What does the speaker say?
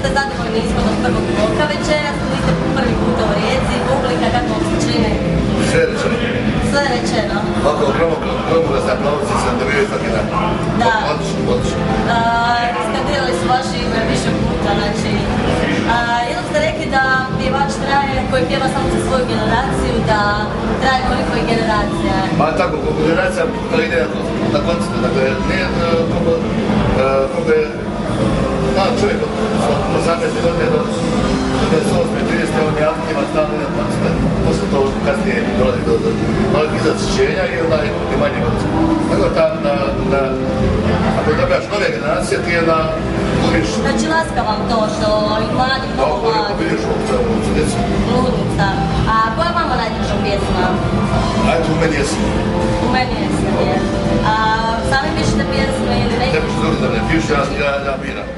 ste zadovoljni ishodom prvog bloka večeras, niste prvi puta u Rijeci, publika kako vam se čini? Sve rečeno. Sve rečeno. Ovako, gromoglasne se aplauzi se dobijaju svaki dan. Da. Odlično. Skandirali su vaše ime više puta, znači. Jednom ste rekli da pjevač traje, koji pjeva samo za svoju generaciju, da traje koliko je generacija. Pa tako, koliko generacija ide na koncerte, dakle, nije koliko je mlad čovjek od 18 godine do 28-30, on je aktivan, stalno ide na koncerte, posle to kasnije dolazi do malih izasjećenja i manje koncerte. Tako da, ako dobijaš nove generacije, ti je gubiš. Znači laska vam to što i mladi mnogo mladi. Koliko vidiš u čudicu. Ludnica. A koja je vama najdraža pjesma? Ajde, u meni jesi. U meni jesi, je. A sami pišete pjesme ili neki? Ne pišu drugi da ne pišu, ja biram.